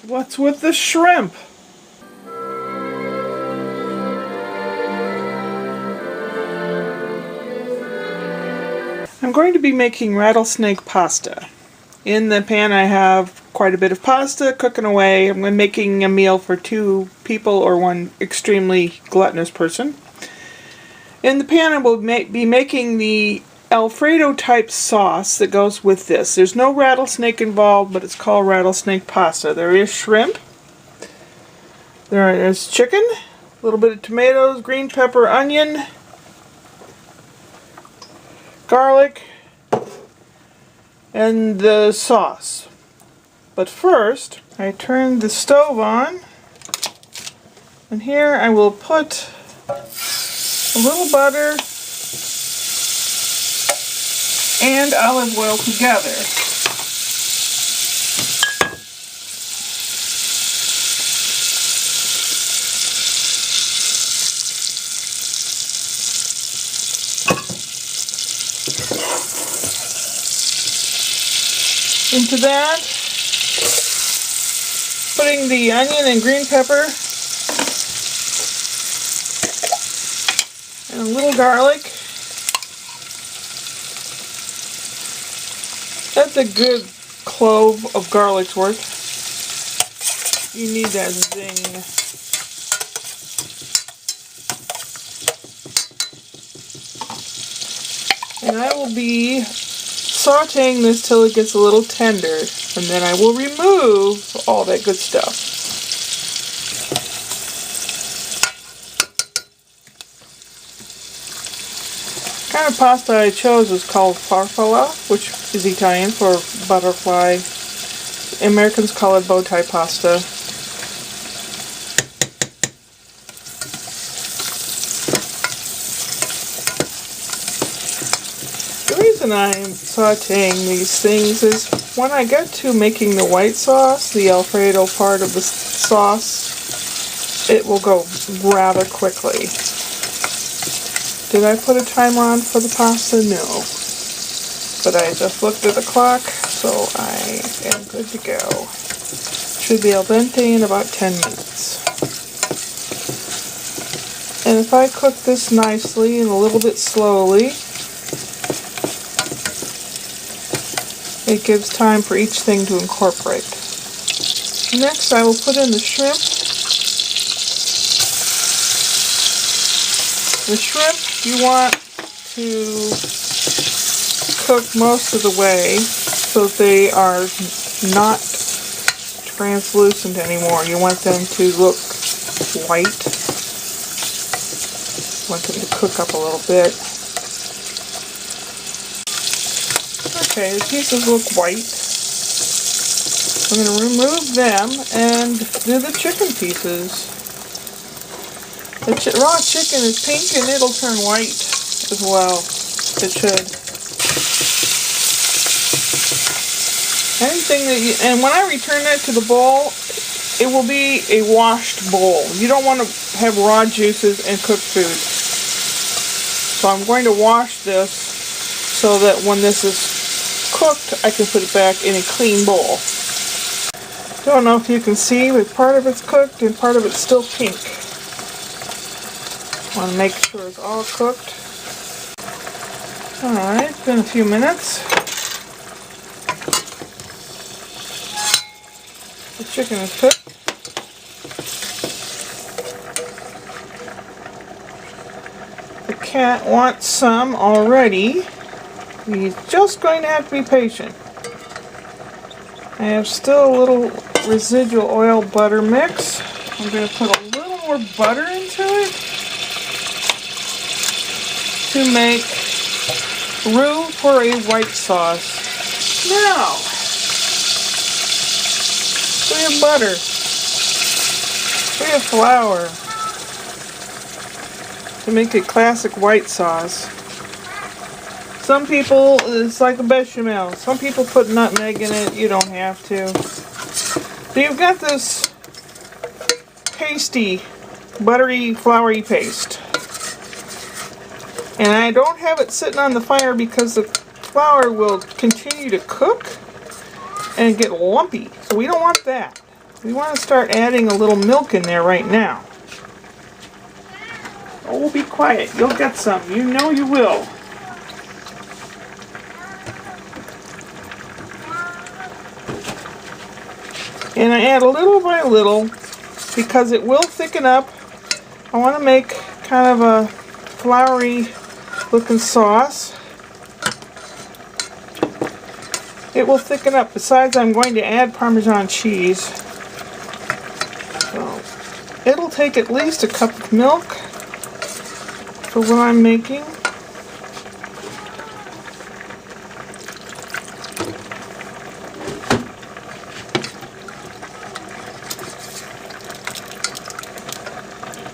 What's with the shrimp? I'm going to be making rattlesnake pasta. In the pan I have quite a bit of pasta cooking away. I'm making a meal for 2 people or 1 extremely gluttonous person. In the pan I will be making the Alfredo type sauce that goes with this. There's no rattlesnake involved, but it's called rattlesnake pasta. There is shrimp. There's chicken, a little bit of tomatoes, green pepper, onion, garlic, and the sauce. But first, I turn the stove on, and here I will put a little butter and olive oil together. Into that, putting the onion and green pepper and a little garlic. That's a good clove of garlic's worth. You need that zing. And I will be sauteing this till it gets a little tender, and then I will remove all that good stuff. The kind of pasta I chose is called farfalle, which is Italian for butterfly. Americans call it bow tie pasta. The reason I'm sauteing these things is when I get to making the white sauce, the Alfredo part of the sauce, it will go rather quickly. Did I put a timer on for the pasta? No. But I just looked at the clock, so I am good to go. Should be al dente in about 10 minutes. And if I cook this nicely and a little bit slowly, it gives time for each thing to incorporate. Next, I will put in the shrimp. The shrimp you want to cook most of the way so they are not translucent anymore. You want them to look white. You want them to cook up a little bit. Okay, the pieces look white. I'm going to remove them and do the chicken pieces. The raw chicken is pink and it'll turn white as well. It should. Anything that you, and when I return that to the bowl, it will be a washed bowl. You don't want to have raw juices and cooked food. So I'm going to wash this so that when this is cooked, I can put it back in a clean bowl. Don't know if you can see, but part of it's cooked and part of it's still pink. Want to make sure it's all cooked. Alright, it's been a few minutes. The chicken is cooked. The cat wants some already. He's just going to have to be patient. I have still a little residual oil butter mix. I'm going to put a little more butter into it to make room for a white sauce. Now, we have butter. We have flour to make a classic white sauce. Some people, it's like a bechamel. Some people put nutmeg in it. You don't have to. So you've got this pasty, buttery, floury paste. And I don't have it sitting on the fire because the flour will continue to cook and get lumpy. So we don't want that. We want to start adding a little milk in there right now. Oh, be quiet. You'll get some. You know you will. And I add a little by little because it will thicken up. I want to make kind of a floury looking sauce. It will thicken up. Besides, I'm going to add Parmesan cheese. So it'll take at least a cup of milk for what I'm making.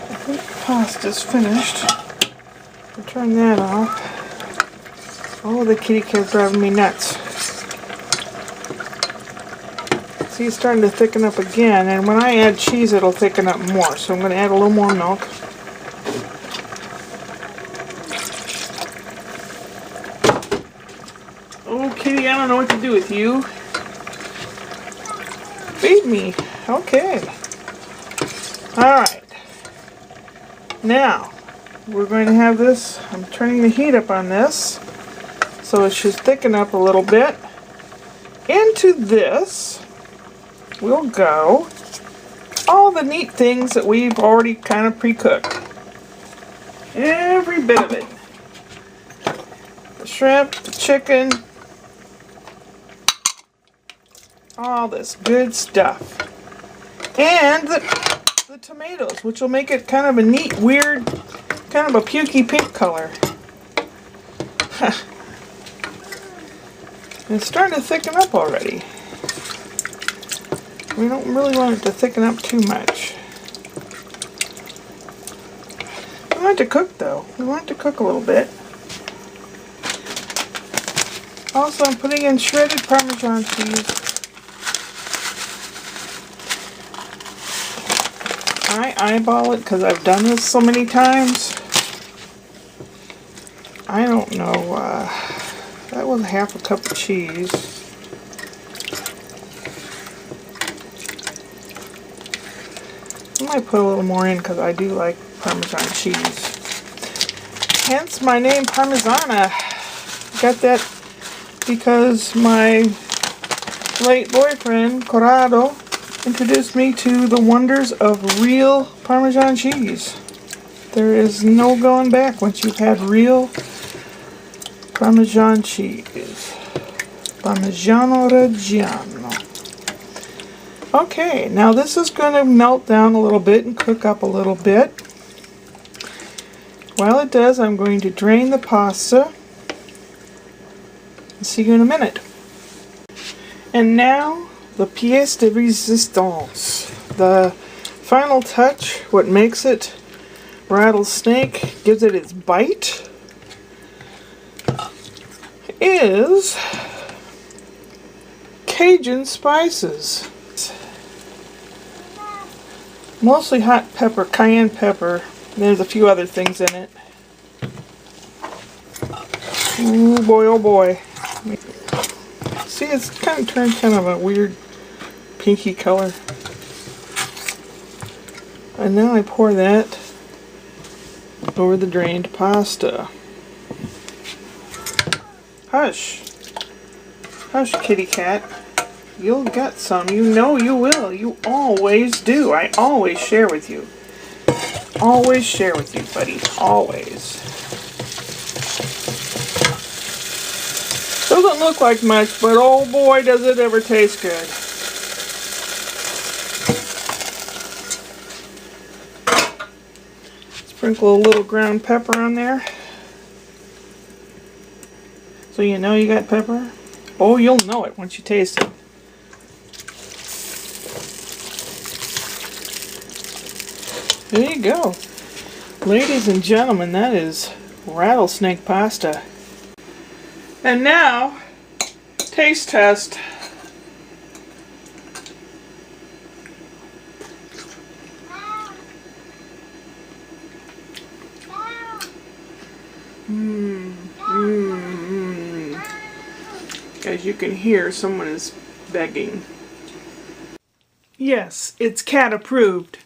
I think the pasta's finished. I'll turn that off. Oh, the kitty cat's driving me nuts. See, it's starting to thicken up again, and when I add cheese, it'll thicken up more. So I'm going to add a little more milk. Oh, kitty, I don't know what to do with you. Feed me. Okay. Alright. Now, we're going to have this. I'm turning the heat up on this, so it should thicken up a little bit. Into this will go all the neat things that we've already kind of pre-cooked. Every bit of it. The shrimp, the chicken, all this good stuff. And the tomatoes, which will make it kind of a neat, weird, kind of a pukey pink color. It's starting to thicken up already. We don't really want it to thicken up too much. We want it to cook though. We want it to cook a little bit. Also, I'm putting in shredded Parmesan cheese. I eyeball it because I've done this so many times. I don't know. That was half a cup of cheese. I might put a little more in because I do like Parmesan cheese. Hence my name Parmesana. Got that because my late boyfriend, Corrado, introduced me to the wonders of real Parmesan cheese. There is no going back once you've had real Parmesan cheese. Parmigiano Reggiano. Okay, now this is going to melt down a little bit and cook up a little bit. While it does, I'm going to drain the pasta. I'll see you in a minute. And now, the pièce de résistance. The final touch, what makes it Rattlesnake, gives it its bite, is Cajun spices. Mostly hot pepper, cayenne pepper. There's a few other things in it. Oh boy, oh boy. See, it's kind of turned kind of a weird pinky color. And now I pour that over the drained pasta. Hush. Hush, kitty cat. You'll get some. You know you will. You always do. I always share with you. Always share with you, buddy. Always. Doesn't look like much, but oh boy, does it ever taste good. Sprinkle a little ground pepper on there. So you know you got pepper. Oh, you'll know it once you taste it. There you go. Ladies and gentlemen, that is rattlesnake pasta. And now, taste test. As you can hear, someone is begging. Yes, it's cat approved.